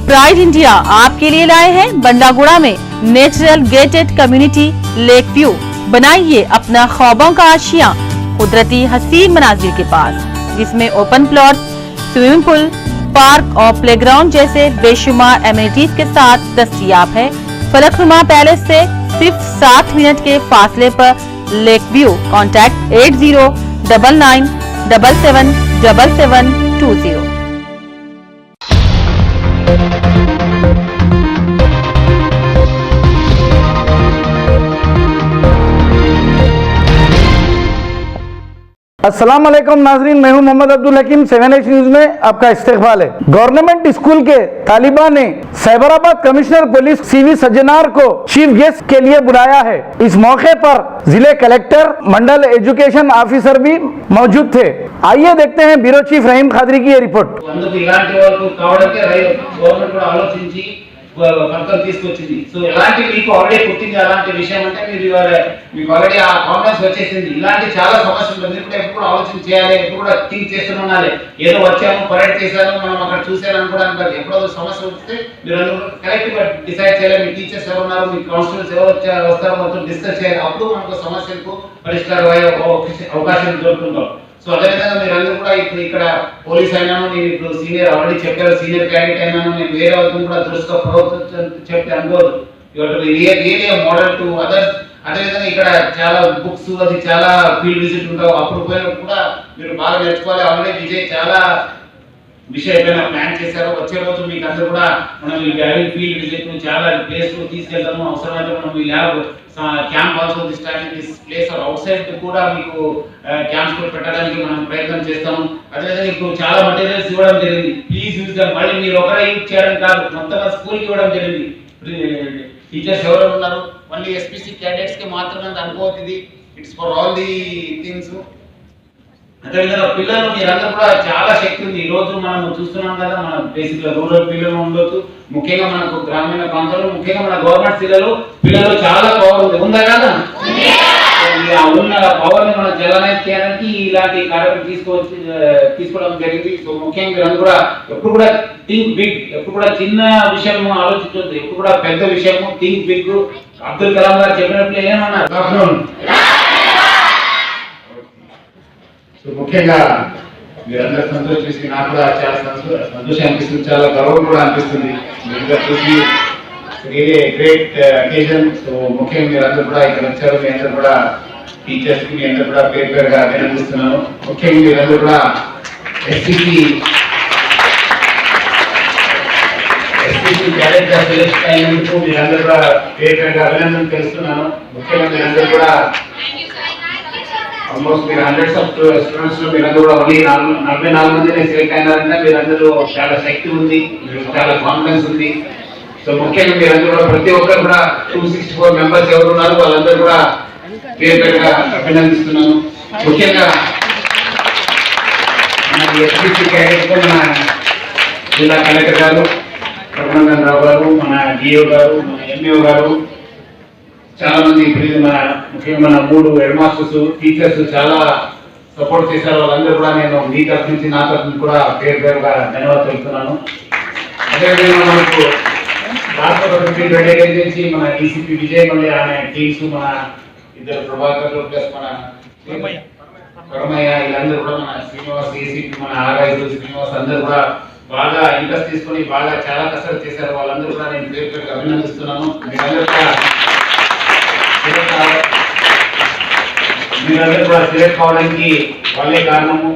Pride India आपके लिए लाए हैं बंडागुड़ा में natural gated community lake view. बनाइए अपना ख्वाबों का आशियां कुदरती हसीन मनाजिर के पास, जिसमें open plot, swimming pool, park और प्लेग्राउंड जैसे बेशुमार एमिनिटीज के साथ दस्तयाब है। फलकनुमा पैलेस से सिर्फ 7 मिनट के फासले पर लेक व्यू। कॉन्टैक्ट 8099 77 7720। अस्सलाम वालेकुम नाजरीन, मैं हूं मोहम्मद अब्दुल हकीम। 7H न्यूज में आपका इस्तकबाल है। गवर्नमेंट स्कूल के तालिबा ने Cyberabad commissioner police CV Sajjanar को चीफ गेस्ट के लिए बुलाया है। इस मौके पर जिले कलेक्टर, मंडल एजुकेशन ऑफिसर भी मौजूद थे। आइए देखते हैं ब्यूरो चीफ रहीम खादरी की ये रिपोर्ट। ఫలితం తీసుకొచ్చింది. సో ఎలాంటి మీకు ఆల్రెడీ పుట్టింది అలాంటి విషయం అంటే మీకు ఆల్రెడీ ఆ కాన్ఫిడెన్స్ వచ్చేసింది. ఇలాంటి చాలా సమస్యలు ఉంటుంది. మీరు కూడా ఎప్పుడు ఆలోచన చేయాలి, ఎప్పుడు కూడా థింక్ చేస్తూనే ఉండాలి. ఏదో వచ్చాము, పరేడ్ చేశాను, మనం అక్కడ చూసాను అనుకోవడానికి కాదు. ఎప్పుడో సమస్య వస్తే మీరు కరెక్ట్ గా డిసైడ్ చేయాలి. మీ టీచర్స్ ఎవరు ఉన్నారు, మీ కౌన్సిలర్స్ ఎవరు వస్తారో వాళ్ళతో డిస్కస్ చేయాలి. అప్పుడు మనకు సమస్యలకు పరిష్కారం అయ్యే అవకాశం దొరుకుతుంటాం. సో అదేవిధంగా మీరు అందరూ కూడా ఇప్పుడు ఇక్కడ పోలీస్ అయినాను, నేను ఇప్పుడు సీనియర్ ఆల్రెడీ చెప్పారు, సీనియర్ క్యాండిడేట్ అయినాను, నేను వేరే వాళ్ళతో కూడా ప్రభుత్వం చెప్తే అనుకోదు. Really model to others. అదేవిధంగా ఇక్కడ చాలా బుక్స్, అది చాలా ఫీల్డ్ విజిట్ ఉంటావు. అప్పుడు పోయినప్పుడు కూడా మీరు బాగా నేర్చుకోవాలి. ఆల్రెడీ విజయ్ చాలా విషయం ప్లాన్ చేశారు. వచ్చే రోజు మీకు అందరూ కూడా మనం ఫీల్డ్ విజిట్ చాలా ప్లేస్ తీసుకెళ్తాము. అవసరమైతే మనం ఈ lab camp also this time this place or outside కూడా మీకు క్యాంప్స్ కూడా పెట్టడానికి మనం ప్రయత్నం చేస్తాము. అదేవిధంగా ఇప్పుడు చాలా మెటీరియల్స్ ఇవ్వడం జరిగింది. Please use them. మళ్ళీ మీరు ఒకరే యూజ్ చేయడం కాదు, మొత్తం స్కూల్కి ఇవ్వడం జరిగింది. టీచర్స్ ఎవరు ఉన్నారు, మళ్ళీ SPC క్యాండిడేట్స్ కి మాత్రమే అనుకోవద్దు. ఇది it's for all the things. అదేవిధంగా పిల్లలు మీరందరూ కూడా చాలా శక్తి ఉంది. ఈ రోజు మనం చూస్తున్నాం కదా, మన బేసిక్ రూరల్ పిల్లలు ఉండొచ్చు, ముఖ్యంగా మనకు గ్రామీణ ప్రాంతాల్లో, ముఖ్యంగా మన గవర్నమెంట్ పిల్లలు చాలా పవర్ ఉంది. ఉందా కదా? ఉన్న పవర్ ని మనం జనరేట్ చేయడానికి ఇలాంటి కార్యక్రమం తీసుకోవడం జరిగింది. సో ముఖ్యంగా మీరందరూ కూడా ఎప్పుడు కూడా థింక్ బిగ్, ఎప్పుడు కూడా చిన్న విషయం ఆలోచించొద్దు, ఎప్పుడు కూడా పెద్ద విషయం థింక్ బిగ్. అబ్దుల్ కలాం గారు చెప్పినట్లు ఏమన్నారు, ముఖ్యంగా మీరందరూ సంతోషం చూసి నాకు కూడా చాలా సంతోషం అనిపిస్తుంది, చాలా గర్వం కూడా అనిపిస్తుంది. మీరు చూసి గ్రేట్ అకేజన్. సో ముఖ్యంగా మీరందరూ కూడా ఇక్కడ వచ్చారు. మీ అందరూ కూడా టీచర్స్ కి మీ అందరూ కూడా పేరు పేరుగా అభినందిస్తున్నాను. ముఖ్యంగా మీరందరూ కూడా SPC క్యాడెట్ గా సెలెక్ట్ అయినందుకు మీరందరూ కూడా పేరు పేరుగా అభినందనలు తెలుస్తున్నాను. ముఖ్యంగా మీరందరూ కూడా ఆల్మోస్ట్ మీరు హండ్రెడ్స్ ఆఫ్ స్టూడెంట్స్ లో మీరందరూ కూడా ఓన్లీ 44 మందినే సెలెక్ట్ అయినారంటే మీరందరూ చాలా శక్తి ఉంది, చాలా కాన్ఫిడెన్స్ ఉంది. సో ముఖ్యంగా మీరందరూ కూడా ప్రతి ఒక్కరు కూడా 264 మెంబర్స్ ఎవరు ఉన్నారు వాళ్ళందరూ కూడా పేరు పేరుగా అభినందిస్తున్నాను. ముఖ్యంగా మన SPC క్యాడెట్ మన జిల్లా కలెక్టర్ గారు, రఘునందన్ రావు గారు, మన DO గారు, మన MO గారు, చాలా మంది ఇప్పుడు మన ముఖ్యంగా మన 3 హెడ్ మాస్టర్స్, టీచర్స్ చాలా సపోర్ట్ చేశారు. వాళ్ళందరూ కూడా నేను మీ తరఫు నుంచి నా తరఫు నుంచి కూడా పేరు పేరుగా ధన్యవాదాలు తెలుపుతున్నాను. అదేవిధంగా మనకు రాష్ట్ర ఏజెన్సీ మన DCP విజయ్, మళ్ళీ ఆయన టీమ్స్, మన ఇద్దరు ప్రభాకర్లు ప్లస్ మన కరమయ్య, వీళ్ళందరూ కూడా మన శ్రీనివాస్ ACP, మన RI శ్రీనివాస్ అందరూ కూడా బాగా ఇంట్రెస్ట్ తీసుకొని బాగా చాలా కష్టం చేశారు. వాళ్ళందరూ కూడా నేను పేరు పేరుగా అభినందిస్తున్నాను. మీరందరూ కూడా సెలెక్ట్ కావడానికి వాళ్ళే కారణము.